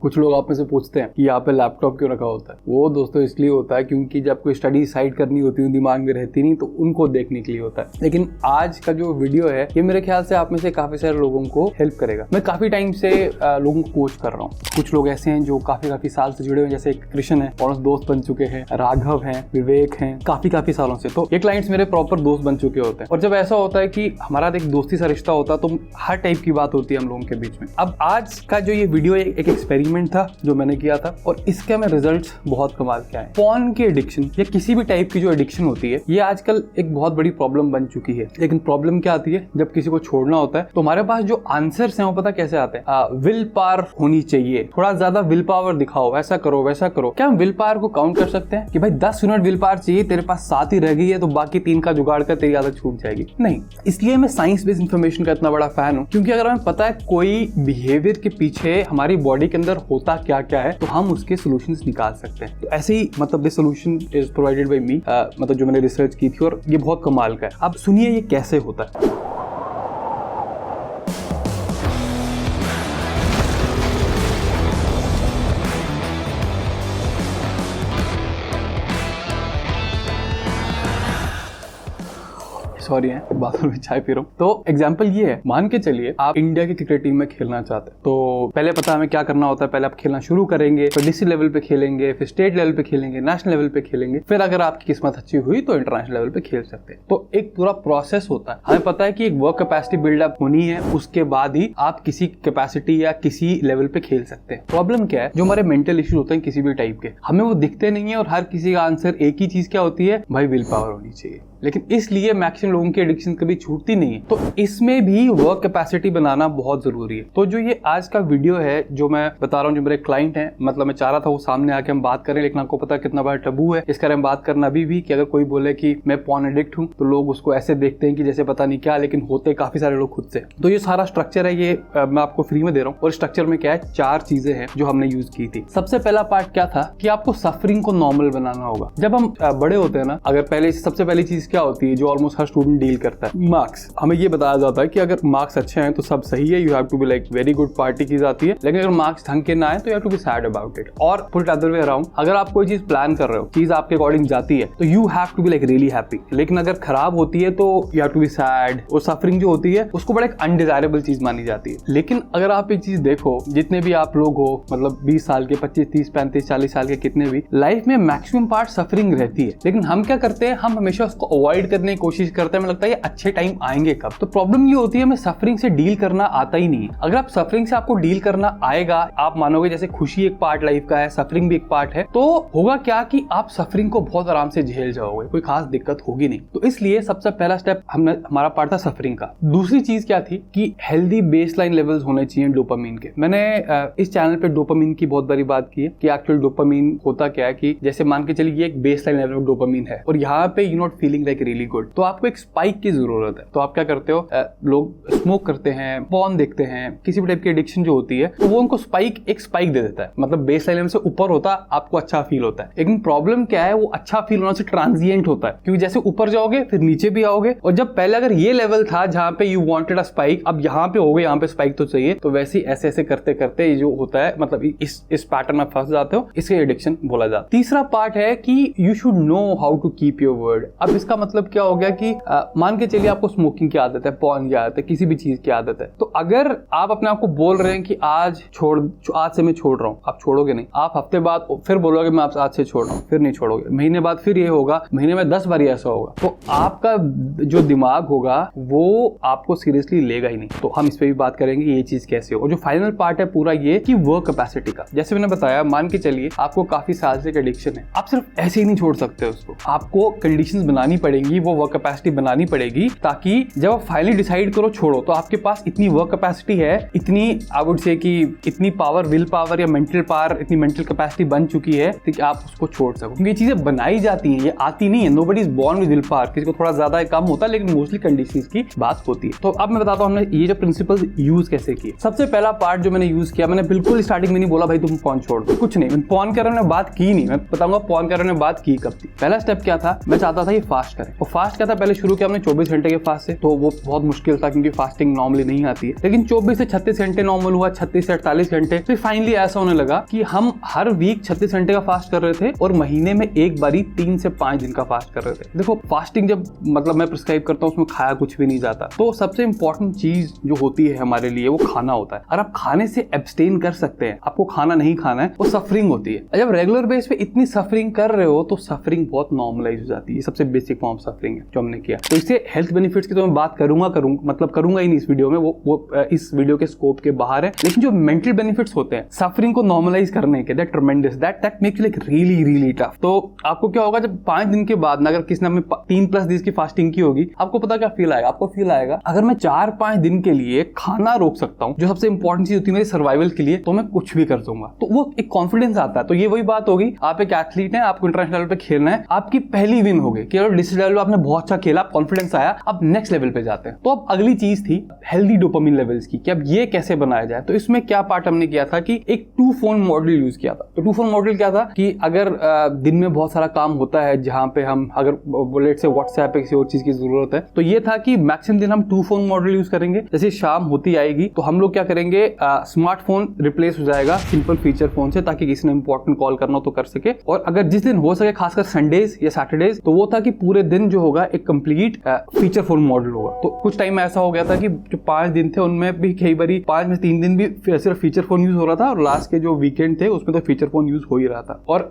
कुछ लोग आप में से पूछते हैं कि यहाँ पे लैपटॉप क्यों रखा होता है। वो दोस्तों इसलिए होता है क्योंकि जब कोई स्टडी साइड करनी होती है, दिमाग में रहती नहीं, तो उनको देखने के लिए होता है। लेकिन आज का जो वीडियो है ये मेरे ख्याल से आप में से काफी सारे लोगों को हेल्प करेगा। मैं काफी टाइम से लोगों को कोच कर रहा हूँ। कुछ लोग ऐसे हैं जो काफी साल से जुड़े हुए, जैसे कृष्ण है और दोस्त बन चुके हैं, राघव हैं, विवेक हैं, काफी सालों से। तो ये क्लाइंट्स मेरे प्रॉपर दोस्त बन चुके होते हैं। और जब ऐसा होता है कि हमारा एक दोस्ती सा रिश्ता होता है तो हर टाइप की बात होती है हम लोगों के बीच में। अब आज का जो ये वीडियो एक एक्सपेरिमेंट था जो मैंने किया था, और इसके में रिजल्ट्स बहुत कमाल के आए। पॉर्न की एडिक्शन या किसी भी टाइप की जो एडिक्शन होती है, ये आजकल एक बहुत बड़ी प्रॉब्लम बन चुकी है। लेकिन प्रॉब्लम क्या आती है, जब किसी को छोड़ना होता है तो हमारे पास जो आंसर्स हैं वो पता कैसे आते हैं, विल पावर होनी चाहिए, थोड़ा ज्यादा विल पावर दिखाओ, ऐसा करो वैसा करो। क्या हम विल पावर को काउंट कर सकते हैं कि भाई 10 यूनिट विल पावर चाहिए, तेरे पास 7 ही रह गई है तो बाकी 3 का जुगाड़ कर तेरी आदत छूट जाएगी? नहीं। इसलिए मैं साइंस बेस्ड इंफॉर्मेशन का इतना बड़ा फैन हूं, क्योंकि अगर हमें पता है कोई बिहेवियर के पीछे हमारी बॉडी के अंदर होता क्या क्या है, तो हम उसके सॉल्यूशंस निकाल सकते हैं। तो ऐसे ही मतलब this solution is provided by me, मतलब जो मैंने रिसर्च की थी, और ये बहुत कमाल का है। अब सुनिए ये कैसे होता है। सॉरी है, बाथरूम में चाय पी रहा हूँ। तो एग्जांपल ये है, मान के चलिए आप इंडिया की क्रिकेट टीम में खेलना चाहते हैं। तो पहले पता हमें क्या करना होता है, पहले आप खेलना शुरू करेंगे, फिर डिस्ट्रिक्ट लेवल पे खेलेंगे, फिर स्टेट लेवल पे खेलेंगे, नेशनल लेवल पे खेलेंगे, फिर अगर आपकी किस्मत अच्छी हुई तो इंटरनेशनल लेवल पे खेल सकते हैं। तो एक पूरा प्रोसेस होता है। हमें पता है कि एक वर्क कैपेसिटी बिल्डअप होनी है, उसके बाद ही आप किसी कैपेसिटी या किसी लेवल पे खेल सकते हैं। प्रॉब्लम क्या है, जो हमारे मेंटल इश्यूज होते हैं किसी भी टाइप के, हमें वो दिखते नहीं है, और हर किसी का आंसर एक ही चीज क्या होती है, भाई विल पावर होनी चाहिए। लेकिन इसलिए मैक्सिमम लोगों की एडिक्शन कभी छूटती नहीं है। तो इसमें भी वर्क कैपेसिटी बनाना बहुत जरूरी है। तो जो ये आज का वीडियो है जो मैं बता रहा हूँ, जो मेरे क्लाइंट हैं, मतलब मैं चाह रहा था वो सामने आके हम बात करें, लेकिन आपको पता कितना बड़ा टबू है इसका हम बात करना अभी भी, कि अगर कोई बोले कि मैं पॉर्न एडिक्ट हूँ तो लोग उसको ऐसे देखते हैं कि जैसे पता नहीं क्या, लेकिन होते काफी सारे लोग खुद से। तो ये सारा स्ट्रक्चर है, ये मैं आपको फ्री में दे रहा हूँ। और स्ट्रक्चर में क्या है, 4 चीजें हैं जो हमने यूज की थी। सबसे पहला पार्ट क्या था कि आपको सफरिंग को नॉर्मल बनाना होगा। जब हम बड़े होते हैं ना, अगर सबसे पहली चीज क्या होती है जो ऑलमोस्ट हर स्टूडेंट डील करता है, मार्क्स। हमें ये बताया जाता है कि अगर मार्क्स अच्छे हैं तो सब सही है, you have to be like very good, party की जाती है। लेकिन अगर मार्क्स ढंग के ना आए तो you have to be sad about it. और पुट अदर वे अराउंड, अगर आप कोई चीज प्लान कर रहे हो, चीज आपके अकॉर्डिंग जाती है, तो you have to be like really happy. लेकिन अगर खराब होती है तो you have to be sad. और सफरिंग जो होती है उसको बड़ा एक अनडिजायरेबल चीज मानी जाती है। लेकिन अगर आप एक चीज देखो, जितने भी आप लोग हो, मतलब 20 साल के, 25, 30, 35, 40 साल के, कितने भी, लाइफ में मैक्सिमम पार्ट सफरिंग रहती है। लेकिन हम क्या करते हैं, हम हमेशा उसको अवॉइड करने की कोशिश करते हैं। मुझे लगता है ये अच्छे टाइम आएंगे कब। तो प्रॉब्लम ये होती है हमें सफरिंग से डील करना आता ही नहीं है। अगर आप सफरिंग से आपको डील करना आएगा, आप मानोगे जैसे खुशी एक पार्ट लाइफ का है, सफरिंग भी एक पार्ट है, तो होगा क्या कि आप सफरिंग को बहुत आराम से झेल जाओगे, कोई खास दिक्कत होगी नहीं। तो इसलिए सबसे पहला स्टेप हमारा पार्ट था सफरिंग का। दूसरी चीज क्या थी कि हेल्दी बेसलाइन लेवल्स होने चाहिए डोपामिन के। मैंने इस चैनल पे डोपामिन की बहुत बड़ी बात की है कि एक्चुअल डोपामिन होता क्या है, कि जैसे मान के चलिए एक बेसलाइन लेवल डोपामिन है और यहाँ पे you not feeling like really good, तो आपको एक स्पाइक की जरूरत है। तो आप क्या करते हो, लोग स्मोक करते हैं, पॉर्न देखते हैं, किसी भी टाइप की एडिक्शन जो होती है, तो वो उनको एक स्पाइक दे देता है। मतलब बेस लाइन से ऊपर होता है, आपको अच्छा फील होता है। लेकिन प्रॉब्लम क्या है, वो अच्छा फील होना से ट्रांजिएंट होता है, क्योंकि जैसे ऊपर जाओगे फिर नीचे भी आओगे, और जब पहले अगर ये लेवल था जहां पे यू वांटेड अ स्पाइक, अब यहाँ पे हो गए, यहाँ पे स्पाइक तो चाहिए, तो वैसे ऐसे ऐसे करते करते जो होता है, मतलब इस पैटर्न में फंस जाते हो, इसके एडिक्शन बोला जाता है। तीसरा पार्ट है कि you should know how to keep your word. अब इसका मतलब क्या हो गया कि मान के चलिए आपको स्मोकिंग की आदत है, पॉर्न की आदत है, किसी भी चीज की आदत है, तो अगर आप अपने आप को बोल रहे हैं कि आज से मैं छोड़ रहा हूँ, आप छोड़ोगे नहीं। आप हफ्ते बाद फिर बोलोगे मैं आज से छोड़ रहा हूँ, फिर नहीं छोड़ोगे। महीने बाद फिर ये होगा, महीने में 10 बार ऐसा होगा, तो आपका जो दिमाग होगा वो आपको सीरियसली लेगा ही नहीं। तो हम इस पे भी बात करेंगे ये चीज कैसे हो। और जो फाइनल पार्ट है पूरा ये कि वर्क कैपेसिटी का, जैसे मैंने बताया, मान के चलिए आपको काफी साल से एडिक्शन है, आप सिर्फ ऐसे ही नहीं छोड़ सकते उसको, आपको कंडीशंस बनानी पड़ेंगी, वो वर्क कैपेसिटी बनानी पड़ेगी, ताकि जब आप फाइनली डिसाइड करो छोड़ो, तो आपके पास इतनी वर्क कैपेसिटी है, इतनी आई वुड से कि इतनी पावर, विल पावर या मेंटल पावर, इतनी मेंटल कैपेसिटी बन चुकी है कि आप उसको छोड़ सको। क्योंकि ये चीजें बनाई जाती हैं, ये आती नहीं है। Nobody is born with will power, किसी को थोड़ा ज्यादा कम होता है, लेकिन मोस्टली कंडीशंस की बात होती है। तो अब मैं बताता हूँ हमने ये जो प्रिंसिपल्स यूज कैसे किए। सबसे पहला पार्ट जो मैंने यूज किया, मैंने बिल्कुल स्टार्टिंग में नहीं बोला भाई तुम फोन छोड़ दो, कुछ नहीं। मैं फोन के बारे में बात की नहीं, मैं बताऊंगा फोन के बारे में बात की कब थी। पहला स्टेप क्या था, मैं चाहता था ये फास्ट करें। और फास्ट क्या था, पहले शुरू किया हमने 24 घंटे के फास्ट से, तो वो बहुत मुश्किल था क्योंकि फास्टिंग नॉर्मली नहीं आती है, लेकिन 24 से 36 घंटे नॉर्मल हुआ, 36 से 48 घंटे, फिर फाइनली ऐसा होने लगा कि हम हर वीक 36 घंटे का फास्ट कर रहे थे और महीने में एक बारी 3 से 5 दिन का फास्ट कर रहे थे। देखो फास्टिंग जब मतलब मैं प्रिस्क्राइब करता हूँ उसमें खाया कुछ भी नहीं जाता, तो सबसे इंपॉर्टेंट चीज जो होती है हमारे लिए वो खाना होता है। और आप खाने से एब्सटेन कर सकते हैं, आपको खाना नहीं खाना है, वो सफरिंग होती है। जब रेगुलर बेस पे इतनी सफरिंग कर रहे हो तो सफरिंग बहुत नॉर्मलाइज हो जाती है। ये सबसे बेसिक फॉर्म सफरिंग है जो हमने किया। तो इससे हेल्थ बेनिफिट्स की तो मैं बात करूंगा ही नहीं इस वीडियो में, वो इस वीडियो के स्कोप के बाहर है। लेकिन जो मेंटल बेनिफिट्स होते हैं सफरिंग को नॉर्मलाइज करने के, that ट्रेमेंडस, that makes like really really tough. तो आपको क्या होगा जब 5 दिन के बाद ना, अगर किसी ने 3+ दिन की फास्टिंग की होगी, आपको पता क्या फील आएगा? आपको फील आएगा अगर मैं 4-5 दिन के लिए खाना रोक सकता हूँ, जो सबसे इंपॉर्टेंट चीज होती है मेरी सर्वाइवल के लिए, तो मैं कुछ भी कर दूंगा। तो वो एक कॉन्फिडेंस आता है। तो ये वही बात होगी, आप एक एथलीट हैं, आपको इंटरनेशनल लेवल पे खेलना है, आपकी पहली विन हो गई कि डिस्ट्रिक्ट लेवल आपने बहुत अच्छा खेला, कॉन्फिडेंस आया, अब नेक्स्ट लेवल पे जाते हैं। तो अब अगली चीज थी हेल्दी डोपामिन लेवल्स की, कि अब ये कैसे बनाया जाए। तो इसमें क्या पार्ट हमने किया था कि एक 2 फोन मॉडल यूज किया था। तो 2 फोन मॉडल क्या था कि अगर दिन में बहुत सारा काम होता है जहां पे हम अगर बुलेट से व्हाट्सएप पे किसी और चीज की जरूरत है, तो ये था कि मैक्सिमम दिन हम 2 फोन मॉडल यूज करेंगे। जैसे शाम होती आएगी तो हम लोग क्या करेंगे, स्मार्टफोन रिप्लेस हो जाएगा सिंपल फीचर फोन से, ताकि किसी ने इंपॉर्टेंट कॉल करना हो तो कर सके। और अगर जिस दिन हो सके, खासकर संडेज या सैटरडेज, तो वो था कि पूरे दिन जो होगा एक कंप्लीट फीचर फोन मॉडल होगा। तो कुछ टाइम ऐसा हो गया था कि जो 5 दिन थे उनमें भी कई बारी 5 में 3 दिन भी सिर्फ फीचर फोन यूज हो रहा था, और लास्ट के जो वीकेंड थे उसमें तो फीचर फोन यूज हो ही रहा था। और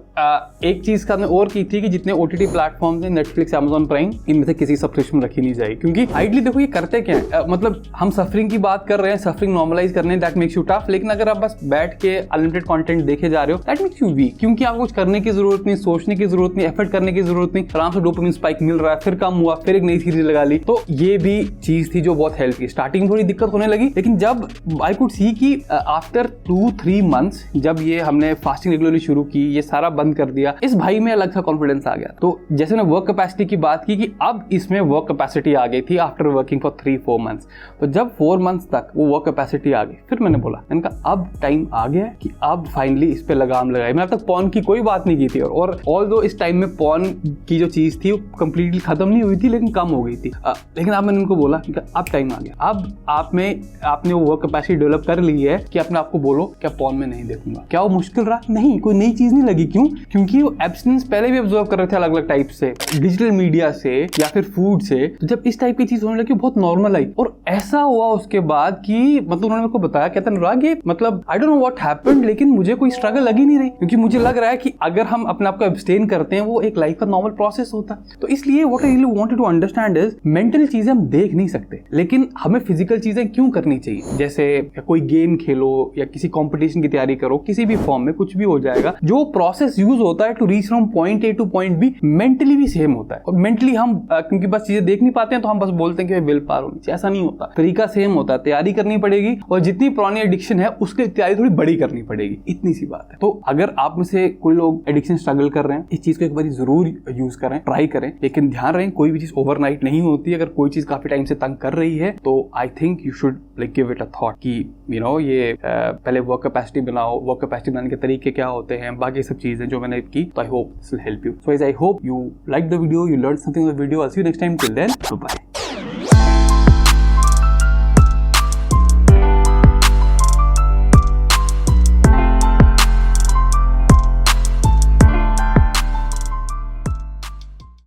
एक चीज का हमने और की थी कि जितने OTT प्लेटफॉर्म है, नेटफ्लिक्स, अमेजॉन प्राइम, इनमें से किसी सब्सक्रिप्शन रखी नहीं जाएगी। क्योंकि आइडली देखो ये करते क्या है, मतलब हम सफरिंग की बात कर रहे हैं, सफरिंग नॉर्मलाइज करने, दैट मेक्स यू टफ। लेकिन अगर आप बस बैठ के अनलिमिटेड कंटेंट देखे जा रहे हो, दैट मेक्स यू वीक। क्योंकि आपको कुछ करने की जरूरत नहीं, सोचने की जरूरत नहीं, एफर्ट करने की जरूरत नहीं, आराम से डोपामिन स्पाइक मिल रहा है, फिर कम हुआ, फिर एक नई सीरीज लगा ली। तो ये भी चीज थी जो बहुत हेल्प की। स्टार्टिंग में थोड़ी दिक्कत होने लगी, लेकिन जब आई कुड सी कि आफ्टर 2-3 मंथ्स जब ये हमने फास्टिंग रेगुलरली शुरू की, ये सारा बंद कर दिया, इस भाई में अलग सा कॉन्फिडेंस आ गया। तो जैसे मैंने वर्क कैपेसिटी की बात की कि अब इसमें वर्क कैपेसिटी आ गई थी आफ्टर वर्किंग फॉर 3-4 मंथ्स। तो जब 4 मंथ्स तक वो वर्क कैपेसिटी आ गई, फिर मैंने बोला, मैंने कहा अब टाइम आ गया कि अब फाइनली इस पे लगाम लगाई। मैं अब तक पॉर्न की कोई बात नहीं की थी, और ऑल्दो इस टाइम में पॉर्न की जो चीज थी वो कंप्लीटली खत्म नहीं हुई थी, लेकिन कम हो गई थी। लेकिन अब मैंने उनको बोला कि अब टाइम आ गया, अब आपने वो वर्क कैपेसिटी डेवलप कर ली है कि अपने आप को बोलो क्या पॉर्न में नहीं देखूंगा। क्या वो मुश्किल रहा? नहीं, कोई नई चीज नहीं लगी। क्यों? क्योंकि वो एब्सटिनेंस पहले भी ऑब्जर्व कर रहे थे अलग अलग टाइप से, डिजिटल मीडिया से या फिर फूड से। तो जब इस टाइप की चीज होने लगी बहुत नॉर्मल आई। और ऐसा हुआ उसके बाद कि मतलब उन्होंने मेरे को बताया, कहते अनुराग ये मतलब I don't know what happened, लेकिन मुझे कोई स्ट्रगल लगी नहीं रही, क्योंकि मुझे लग रहा है कि अगर हम अपने आप को एब्सटेन करते हैं वो एक लाइफ का नॉर्मल प्रोसेस होता है। तो इसलिए what I really wanted to understand is mental चीजें हम देख नहीं सकते, लेकिन हमें फिजिकल चीजें क्यों करनी चाहिए। जैसे कोई गेम खेलो या किसी कंपटीशन की तैयारी करो, किसी भी फॉर्म में कुछ भी हो जाएगा, जो प्रोसेस यूज होता है to reach from point A to point B, mentally भी सेम होता है। और मेंटली हम क्योंकि बस चीजें देख नहीं पाते हैं तो हम बस बोलते हैं कि विल पावर होनी चाहिए, ऐसा नहीं होता। तरीका सेम होता है, तैयारी करनी पड़ेगी, और जितनी पुरानी एडिक्शन है उसकी तैयारी थोड़ी बड़ी करनी पड़ेगी, इतनी सी बात है। तो अगर आप में से कोई लोग एडिक्शन स्ट्रगल कर रहे हैं, इस चीज को एक बार जरूर यूज करें, ट्राई करें, लेकिन ध्यान रखें कोई भी चीज ओवरनाइट नहीं होती। अगर कोई चीज काफी टाइम से तंग कर रही है तो I think you should like give it a thought कि ये पहले वर्क कैपेसिटी बनाओ, वर्क कैपेसिटी बनाने के तरीके क्या होते हैं, बाकी सब चीजें जो मैंने की। तो I hope this will help you. So I hope you like the video, you learn something in the video. I see you next time, till then bye.